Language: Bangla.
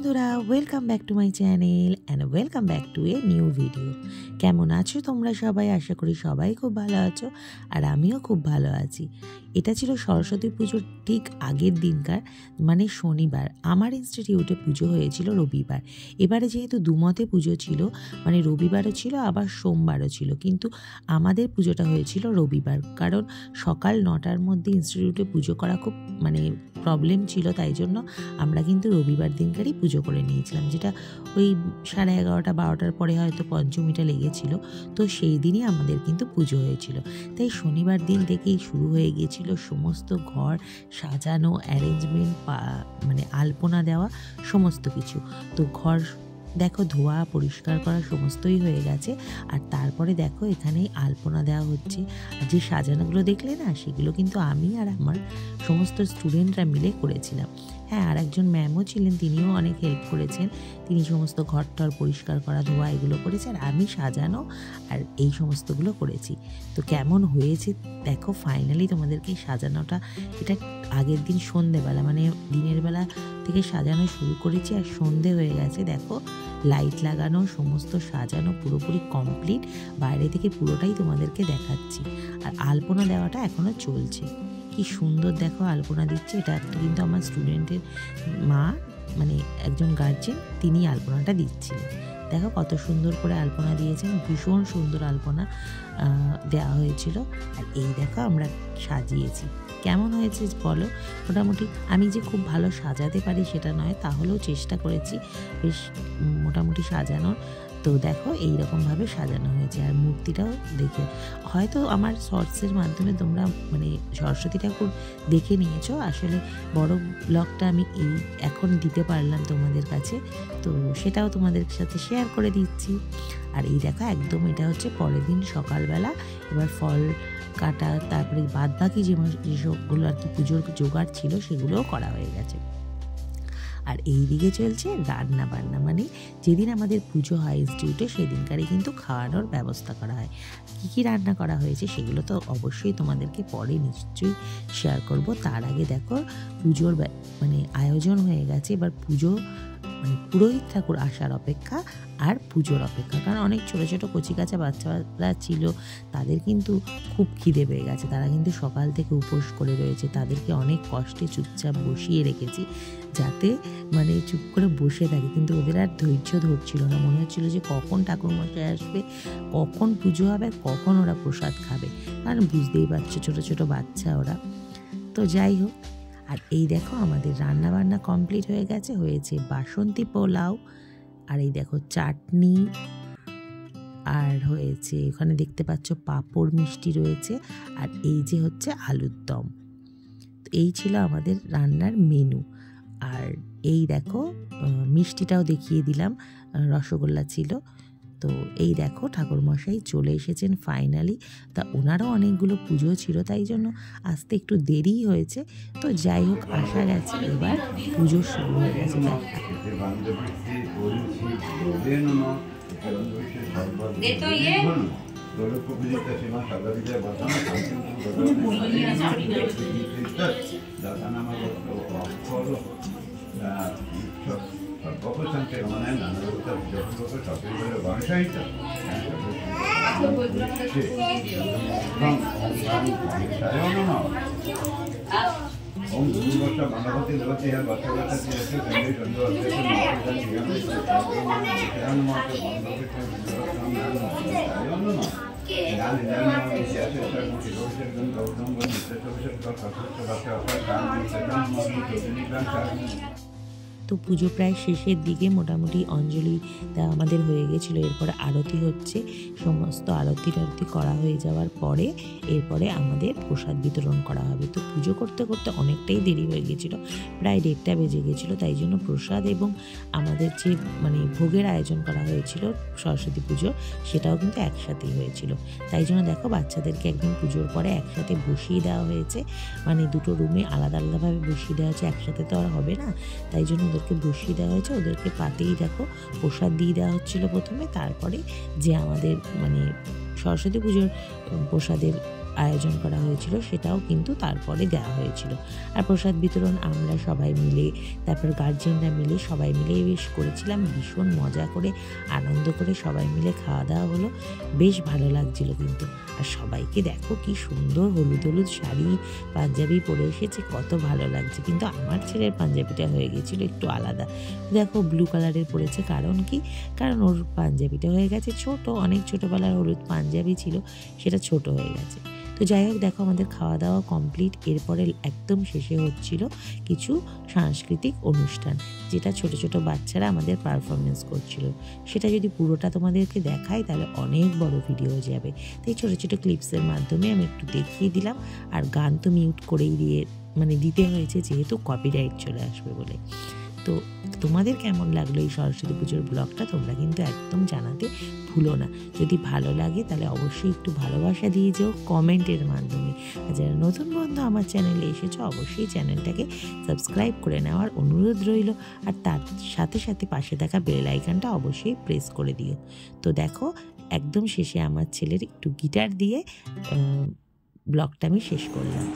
বন্ধুরা, welcome back to my channel and welcome back to a new video. কেমন আছো তোমরা সবাই? আশা করি সবাই খুব ভালো আছো, আর আমিও খুব ভালো আছি। এটা ছিল সরস্বতী পুজোর ঠিক আগের দিনকার, মানে শনিবার। আমার ইনস্টিটিউটে পুজো হয়েছিল রবিবার। এবারে যেহেতু দুমতে পুজো ছিল, মানে রবিবারও ছিল আবার সোমবারও ছিল, কিন্তু আমাদের পুজোটা হয়েছিল রবিবার। কারণ সকাল 9টার মধ্যে ইনস্টিটিউটে পুজো করা খুব প্রবলেম ছিল, তাই জন্য আমরা কিন্তু রবিবার দিনকারই পুজো করে নিয়েছিলাম, যেটা ওই 11:30 12টার পরে হয়তো পঞ্চমীটা লেগেছিল। তো সেই দিনই আমাদের কিন্তু পুজো হয়েছিল। তাই শনিবার দিন থেকেই শুরু হয়ে গিয়েছিল সমস্ত ঘর সাজানো, অ্যারেঞ্জমেন্ট, মানে আলপনা দেওয়া, সমস্ত কিছু। তো ঘর দেখো ধোয়া পরিষ্কার করা সমস্তই হয়ে গেছে। আর তারপরে দেখো এখানে আলপনা দেওয়া হচ্ছে। আর যে সাজানোগুলো দেখলে না, সেগুলো কিন্তু আমি আর আমার সমস্ত স্টুডেন্টরা মিলে করেছিলাম। হ্যাঁ, আর একজন ম্যামও ছিলেন, তিনিও অনেক হেল্প করেছেন। তিনি সমস্ত ঘরটর পরিষ্কার করা, ধোয়া এগুলো করেছেন, আর আমি সাজানো আর এই সমস্তগুলো করেছি। তো কেমন হয়েছে দেখো, ফাইনালি তোমাদেরকে সাজানোটা, এটা আগের দিন সন্ধেবেলা, মানে দিনের বেলা থেকে সাজানো শুরু করেছি, আর সন্ধে হয়ে গেছে। দেখো লাইট লাগানো, সমস্ত সাজানো পুরোপুরি কমপ্লিট। বাইরে থেকে পুরোটাই তোমাদেরকে দেখাচ্ছি। আর আলপনা দেওয়াটা এখনও চলছে। কি সুন্দর দেখো আলপনা দিচ্ছে। এটা কিন্তু আমার স্টুডেন্টের মা, মানে একজন গার্জেন, তিনি আলপনাটা দিচ্ছিলেন। দেখো কত সুন্দর করে আলপনা দিয়েছেন, ভীষণ সুন্দর আলপনা দেওয়া হয়েছিল। আর এই দেখো আমরা সাজিয়েছি। কেমন হয়েছে বলো? মোটামুটি আমি যে খুব ভালো সাজাতে পারি সেটা নয়, তাহলেও চেষ্টা করেছি বেশ মোটামুটি সাজানোর। তো দেখো এইরকমভাবে সাজানো হয়েছে। আর মূর্তিটাও দেখে হয়তো আমার শর্টসের মাধ্যমে তোমরা মানে সরস্বতী ঠাকুর দেখে নিয়েছো। আসলে বড় ব্লগটা আমি এখন দিতে পারলাম তোমাদের কাছে, তো সেটাও তোমাদের সাথে শেয়ার করে দিচ্ছি। আর এই দেখো একদম এটা হচ্ছে পরের দিন সকালবেলা। এবার ফল কাটা, তারপরে বাদ বাকি যেসবগুলো আর কি পুজোর জোগাড় ছিল সেগুলোও করা হয়ে গেছে। আর এই দিকে চলছে রান্না বান্না, মানে যেদিন আমাদের পুজো হয় ইনস্টিটিউটে সেদিনকারই কিন্তু খাওয়ানোর ব্যবস্থা করা হয়। কী কী রান্না করা হয়েছে সেগুলো তো অবশ্যই তোমাদেরকে পরে নিশ্চয়ই শেয়ার করব। তার আগে দেখো পুজোর মানে আয়োজন হয়ে গেছে। এবার পুজো মানে পুরোহিত ঠাকুর আসার অপেক্ষা আর পুজোর অপেক্ষা। কারণ অনেক ছোটো ছোটো কচিকাঁচা বাচ্চারা ছিল, তাদের কিন্তু খুব খিদে পেয়ে গেছে। তারা কিন্তু সকাল থেকে উপোস করে রয়েছে। তাদেরকে অনেক কষ্টে চুপচাপ বসিয়ে রেখেছি, যাতে মানে চুপ করে বসে থাকে। কিন্তু ওদের আর ধৈর্য ধরছিল না। মনে হচ্ছিল যে কখন ঠাকুরমশাই আসবে, কখন পুজো হবে, কখন ওরা প্রসাদ খাবে। কারণ বুঝতেই পারছো ছোটো ছোটো বাচ্চা ওরা। তো যাই হোক, আর এই দেখো আমাদের রান্না বান্না কমপ্লিট হয়ে গেছে। হয়েছে বাসন্তী পোলাও, আর এই দেখো চাটনি, আর হয়েছে ওখানে দেখতে পাচ্ছ পাঁপড়, মিষ্টি রয়েছে, আর এই যে হচ্ছে আলুর দম। এই ছিল আমাদের রান্নার মেনু। আর এই দেখো মিষ্টিটাও দেখিয়ে দিলাম, রসগোল্লা ছিল। তো এই দেখো ঠাকুরমশাই চলে এসেছেন ফাইনালি। তা ওনারও অনেকগুলো পুজো ছিল, তাই জন্য আসতে একটু দেরি হয়েছে। তো যাই হোক, আসা গেছে, এবার পুজো শুরু হয়ে গেছে। তো পুজো প্রায় শেষের দিকে, মোটামুটি অঞ্জলি আমাদের হয়ে গেছিলো। এরপরে আরতি হচ্ছে। সমস্ত আরতি টারতি করা হয়ে যাওয়ার পরে এরপরে আমাদের প্রসাদ বিতরণ করা হবে। তো পুজো করতে করতে অনেকটাই দেরি হয়ে গেছিলো, প্রায় 1:30 বেজে গেছিলো। তাই জন্য প্রসাদ এবং আমাদের যে মানে ভোগের আয়োজন করা হয়েছিল সরস্বতী পুজো, সেটাও কিন্তু একসাথেই হয়েছিল। তাই জন্য দেখো বাচ্চাদেরকে একদিন পুজোর পরে একসাথে বসিয়ে দেওয়া হয়েছে, মানে দুটো রুমে আলাদা আলাদাভাবে বসিয়ে দেওয়া হয়েছে, একসাথে তো আর হবে না। তাই জন্য ওদেরকে বসিয়ে দেওয়া হয়েছে। ওদেরকে পাতেই দেখো প্রসাদ দিয়ে দেওয়া হচ্ছিলো প্রথমে, তারপরে যে আমাদের মানে সরস্বতী পুজোর প্রসাদের আয়োজন করা হয়েছিল সেটাও কিন্তু তারপরে দেওয়া হয়েছিল। আর প্রসাদ বিতরণ আমরা সবাই মিলে, তারপর গার্জেনরা মিলে সবাই মিলে বেশ করেছিলাম, ভীষণ মজা করে আনন্দ করে সবাই মিলে খাওয়া দাওয়া হলো, বেশ ভালো লাগছিল কিন্তু। আর সবাইকে দেখো কি সুন্দর হলুদ হলুদ শাড়ি পাঞ্জাবি পরে এসেছে, কত ভালো লাগছে। কিন্তু আমার ছেলের পাঞ্জাবিটা হয়ে গেছিলো একটু আলাদা, দেখো ব্লু কালারের পরেছে, কারণ কি, কারণ ওর পাঞ্জাবিটা হয়ে গেছে ছোট, অনেক ছোটোবেলার হলুদ পাঞ্জাবি ছিল, সেটা ছোট হয়ে গেছে। তো যাই হোক, দেখো আমাদের খাওয়া দাওয়া কমপ্লিট। এরপরে একদম শেষে হচ্ছিল কিছু সাংস্কৃতিক অনুষ্ঠান, যেটা ছোট ছোট বাচ্চারা আমাদের পারফরমেন্স করছিল। সেটা যদি পুরোটা তোমাদেরকে দেখাই তাহলে অনেক বড় ভিডিও হয়ে যাবে, তাই ছোট ছোট ক্লিপসের মাধ্যমে আমি একটু দেখিয়ে দিলাম। আর গান তো মিউট করেই দিতে হয়েছে, যেহেতু কপিরাইট চলে আসবে বলে। তো তোমাদের কেমন লাগলো এই সরস্বতী পুজোর ব্লগটা, তোমরা কিন্তু একদম জানাতে ভুলো না। যদি ভালো লাগে তাহলে অবশ্যই একটু ভালোবাসা দিয়ে যেও কমেন্টের মাধ্যমে। আর যারা নতুন বন্ধু আমার চ্যানেলে এসেছো, অবশ্যই চ্যানেলটাকে সাবস্ক্রাইব করে নেওয়ার অনুরোধ রইল। আর তার সাথে সাথে পাশে থাকা বেল আইকনটা অবশ্যই প্রেস করে দিও। তো দেখো, একদম শেষে আমার ছেলের একটু গিটার দিয়ে ব্লগটা আমি শেষ করলাম।